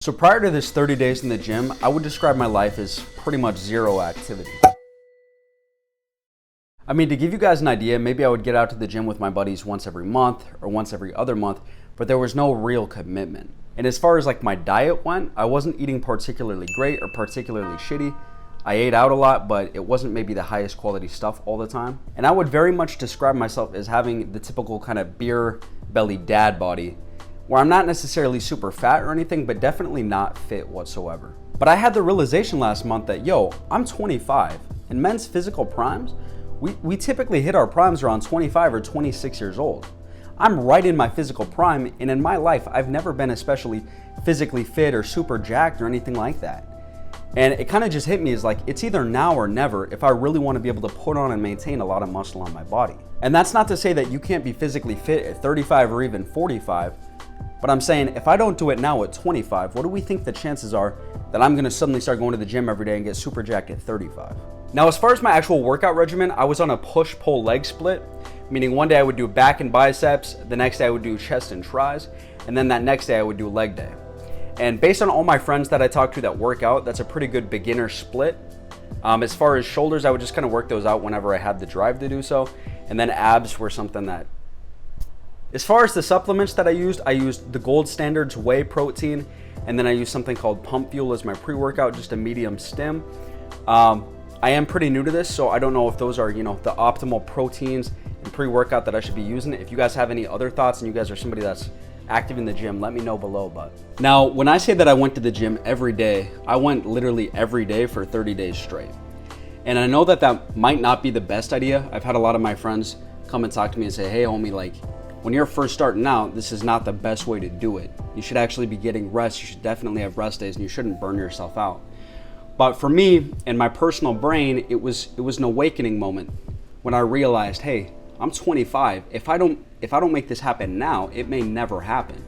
So prior to this 30 days in the gym, I would describe my life as pretty much zero activity. I mean, to give you guys an idea, maybe I would get out to the gym with my buddies once every month or once every other month, but there was no real commitment. And as far as like my diet went, I wasn't eating particularly great or particularly shitty. I ate out a lot, but it wasn't maybe the highest quality stuff all the time. And I would very much describe myself as having the typical kind of beer belly dad body, where I'm not necessarily super fat or anything, but definitely not fit whatsoever. But I had the realization last month that, yo, I'm 25. In men's physical primes, we typically hit our primes around 25 or 26 years old. I'm right in my physical prime, and in my life, I've never been especially physically fit or super jacked or anything like that. And it kind of just hit me as like, it's either now or never if I really want to be able to put on and maintain a lot of muscle on my body. And that's not to say that you can't be physically fit at 35 or even 45, but I'm saying if I don't do it now at 25, what do we think the chances are that I'm gonna suddenly start going to the gym every day and get super jacked at 35? Now, as far as my actual workout regimen, I was on a push-pull leg split, meaning one day I would do back and biceps, the next day I would do chest and tris, and then that next day I would do leg day. And based on all my friends that I talked to that work out, that's a pretty good beginner split. As far as shoulders, I would just kind of work those out whenever I had the drive to do so. And then abs were something that, as far as the supplements that I used the Gold Standard's whey protein, and then I used something called Pump Fuel as my pre-workout, just a medium stim. I am pretty new to this, so I don't know if those are, the optimal proteins and pre-workout that I should be using. If you guys have any other thoughts and you guys are somebody that's active in the gym, let me know below. But now, when I say that I went to the gym every day, I went literally every day for 30 days straight. And I know that that might not be the best idea. I've had a lot of my friends come and talk to me and say, hey homie, like, when you're first starting out, this is not the best way to do it. You should actually be getting rest. You should definitely have rest days and you shouldn't burn yourself out. But for me and my personal brain, it was an awakening moment when I realized, hey, I'm 25. If I don't make this happen now, it may never happen.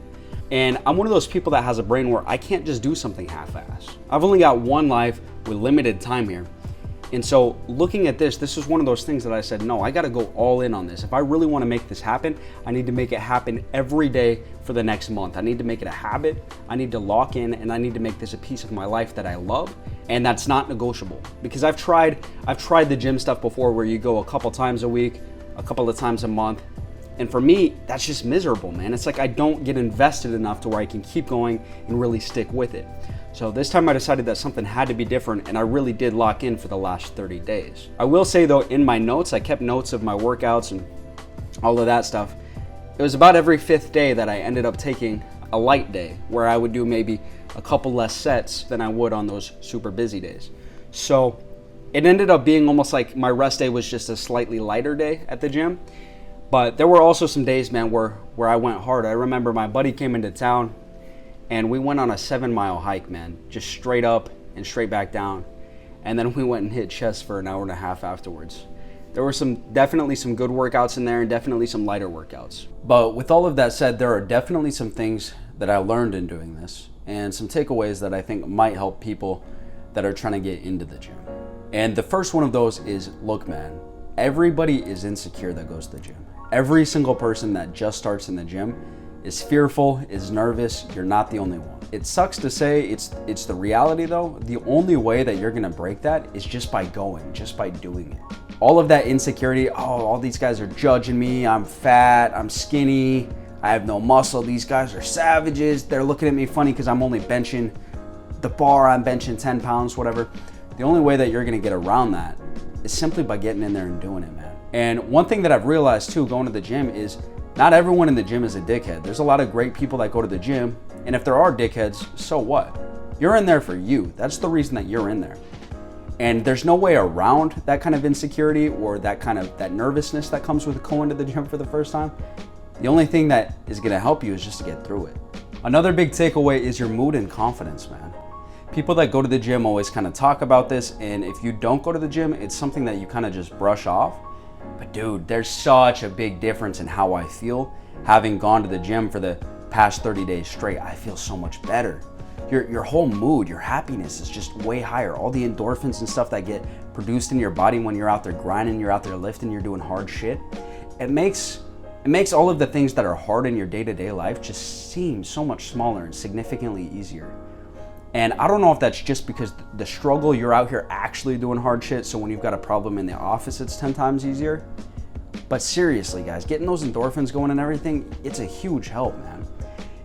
And I'm one of those people that has a brain where I can't just do something half-assed. I've only got one life with limited time here. And so looking at this is one of those things that I said, no, I gotta go all in on this. If I really wanna make this happen, I need to make it happen every day for the next month. I need to make it a habit. I need to lock in, and I need to make this a piece of my life that I love, and that's not negotiable. Because I've tried the gym stuff before where you go a couple times a week, a couple of times a month. And for me, that's just miserable, man. It's like I don't get invested enough to where I can keep going and really stick with it. So this time I decided that something had to be different, and I really did lock in for the last 30 days. I will say though, in my notes, I kept notes of my workouts and all of that stuff. It was about every 5th day that I ended up taking a light day where I would do maybe a couple less sets than I would on those super busy days. So it ended up being almost like my rest day was just a slightly lighter day at the gym. But there were also some days, man, where I went hard. I remember my buddy came into town and we went on a 7-mile hike, man, just straight up and straight back down. And then we went and hit chest for an hour and a half afterwards. There were definitely some good workouts in there and definitely some lighter workouts. But with all of that said, there are definitely some things that I learned in doing this and some takeaways that I think might help people that are trying to get into the gym. And the first one of those is, look, man, everybody is insecure that goes to the gym. Every single person that just starts in the gym is fearful, is nervous. You're not the only one. It sucks to say, it's the reality though. The only way that you're gonna break that is just by going, just by doing it. All of that insecurity, oh, all these guys are judging me, I'm fat, I'm skinny, I have no muscle, these guys are savages, they're looking at me funny because I'm only benching the bar, I'm benching 10 pounds, whatever. The only way that you're gonna get around that is simply by getting in there and doing it, man. And one thing that I've realized too, going to the gym, is not everyone in the gym is a dickhead. There's a lot of great people that go to the gym, and if there are dickheads, so what? You're in there for you. That's the reason that you're in there. And there's no way around that kind of insecurity or that nervousness that comes with going to the gym for the first time. The only thing that is gonna help you is just to get through it. Another big takeaway is your mood and confidence, man. People that go to the gym always kind of talk about this, and if you don't go to the gym, it's something that you kind of just brush off. But dude, there's such a big difference in how I feel having gone to the gym for the past 30 days straight. I feel so much better. Your whole mood, your happiness is just way higher. All the endorphins and stuff that get produced in your body when you're out there grinding, you're out there lifting, you're doing hard shit. It makes all of the things that are hard in your day-to-day life just seem so much smaller and significantly easier. And I don't know if that's just because the struggle, you're out here actually doing hard shit, so when you've got a problem in the office, it's 10 times easier. But seriously, guys, getting those endorphins going and everything, it's a huge help, man.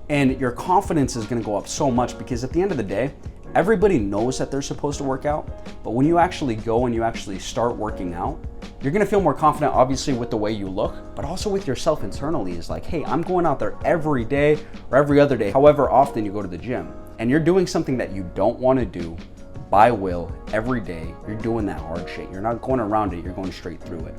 And your confidence is gonna go up so much because at the end of the day, everybody knows that they're supposed to work out, but when you actually go and you actually start working out, you're gonna feel more confident, obviously, with the way you look, but also with yourself internally. Is like, hey, I'm going out there every day or every other day, however often you go to the gym, and you're doing something that you don't wanna do by will every day. You're doing that hard shit. You're not going around it, you're going straight through it.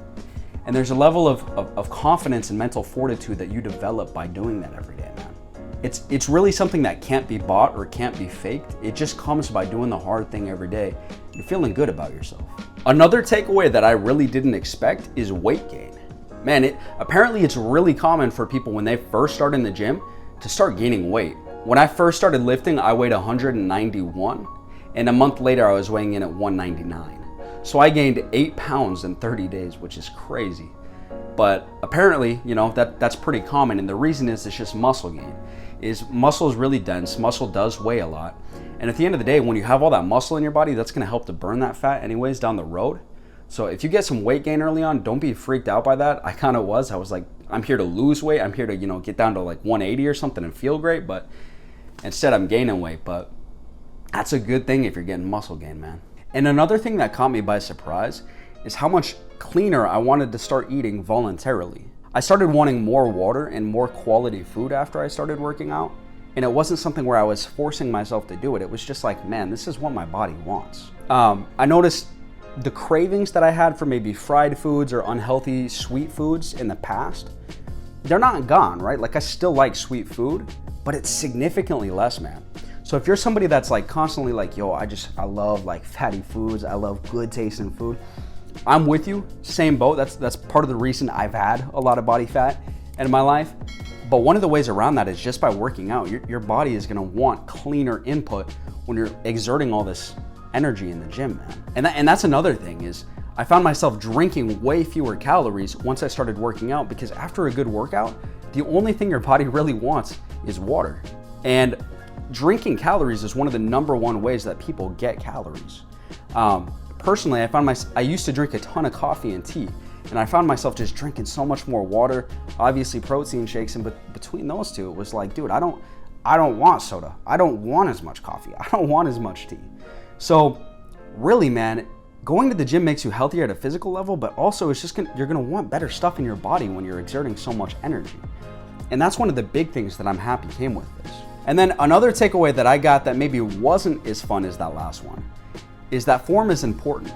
And there's a level of confidence and mental fortitude that you develop by doing that every day, man. It's really something that can't be bought or can't be faked. It just comes by doing the hard thing every day. You're feeling good about yourself. Another takeaway that I really didn't expect is weight gain. Man, apparently it's really common for people when they first start in the gym to start gaining weight. When I first started lifting, I weighed 191, and a month later I was weighing in at 199. So I gained 8 pounds in 30 days, which is crazy. But apparently, that's pretty common, and the reason is it's just muscle gain. Muscle is really dense, muscle does weigh a lot, and at the end of the day, when you have all that muscle in your body, that's gonna help to burn that fat anyways down the road. So if you get some weight gain early on, don't be freaked out by that. I kind of was. I was like, I'm here to lose weight, I'm here to get down to like 180 or something and feel great, but instead I'm gaining weight. But that's a good thing if you're getting muscle gain, man. And another thing that caught me by surprise is how much cleaner I wanted to start eating voluntarily. I started wanting more water and more quality food after I started working out, and it wasn't something where I was forcing myself to do it. It was just like, man, this is what my body wants. I noticed the cravings that I had for maybe fried foods or unhealthy sweet foods in the past, they're not gone, right? Like, I still like sweet food, but it's significantly less, man. So if you're somebody that's like constantly like, yo, I love like fatty foods, I love good tasting food, I'm with you, same boat. That's part of the reason I've had a lot of body fat in my life. But one of the ways around that is just by working out. Your body is gonna want cleaner input when you're exerting all this energy in the gym, man. And that's another thing is I found myself drinking way fewer calories once I started working out, because after a good workout, the only thing your body really wants is water. And drinking calories is one of the #1 ways that people get calories. Personally, I used to drink a ton of coffee and tea, and I found myself just drinking so much more water, obviously protein shakes, and between those two, it was like, dude, I don't want soda. I don't want as much coffee. I don't want as much tea. So really, man, going to the gym makes you healthier at a physical level, but also you're gonna want better stuff in your body when you're exerting so much energy. And that's one of the big things that I'm happy came with this. And then another takeaway that I got that maybe wasn't as fun as that last one is that form is important.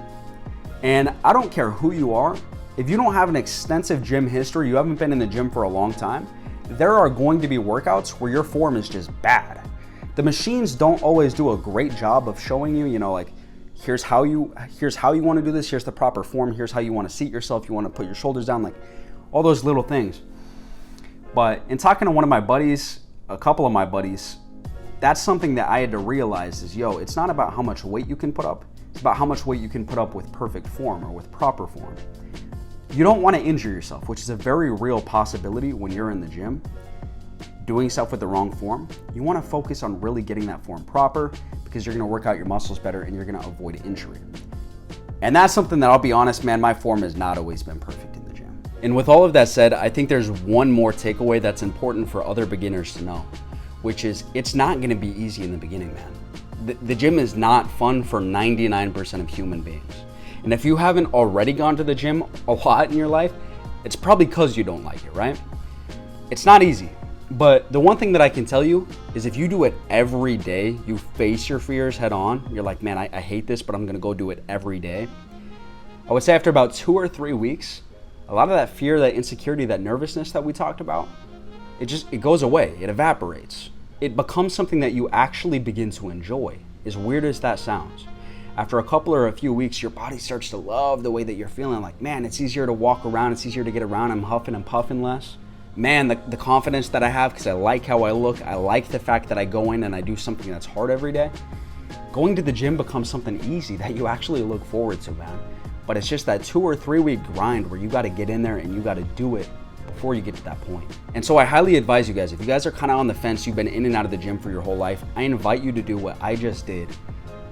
And I don't care who you are, if you don't have an extensive gym history, you haven't been in the gym for a long time, there are going to be workouts where your form is just bad. The machines don't always do a great job of showing you, like, here's how you want to do this, here's the proper form, here's how you want to seat yourself, you want to put your shoulders down, like all those little things. But in talking to one of my buddies, a couple of my buddies, that's something that I had to realize is, it's not about how much weight you can put up, it's about how much weight you can put up with perfect form or with proper form. You don't want to injure yourself, which is a very real possibility when you're in the gym doing stuff with the wrong form. You want to focus on really getting that form proper, because you're going to work out your muscles better and you're going to avoid injury. And that's something that, I'll be honest, man, my form has not always been perfect in the gym. And with all of that said, I think there's one more takeaway that's important for other beginners to know, which is it's not going to be easy in the beginning, man. The gym is not fun for 99% of human beings. And if you haven't already gone to the gym a lot in your life, it's probably because you don't like it, right? It's not easy. But the one thing that I can tell you is if you do it every day, you face your fears head on, you're like, man, I hate this, but I'm going to go do it every day. I would say after about 2 or 3 weeks, a lot of that fear, that insecurity, that nervousness that we talked about, it goes away, it evaporates. It becomes something that you actually begin to enjoy, as weird as that sounds. After a couple or a few weeks, your body starts to love the way that you're feeling. Like, man, it's easier to walk around, it's easier to get around, I'm huffing and puffing less. Man, the confidence that I have because I like how I look, I like the fact that I go in and I do something that's hard every day. Going to the gym becomes something easy that you actually look forward to, man. But it's just that 2 or 3 week grind where you got to get in there and you got to do it before you get to that point. And so I highly advise you guys, if you guys are kind of on the fence, you've been in and out of the gym for your whole life, I invite you to do what I just did,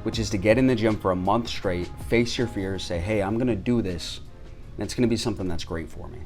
which is to get in the gym for a month straight, face your fears, say, hey, I'm gonna do this, and it's gonna be something that's great for me.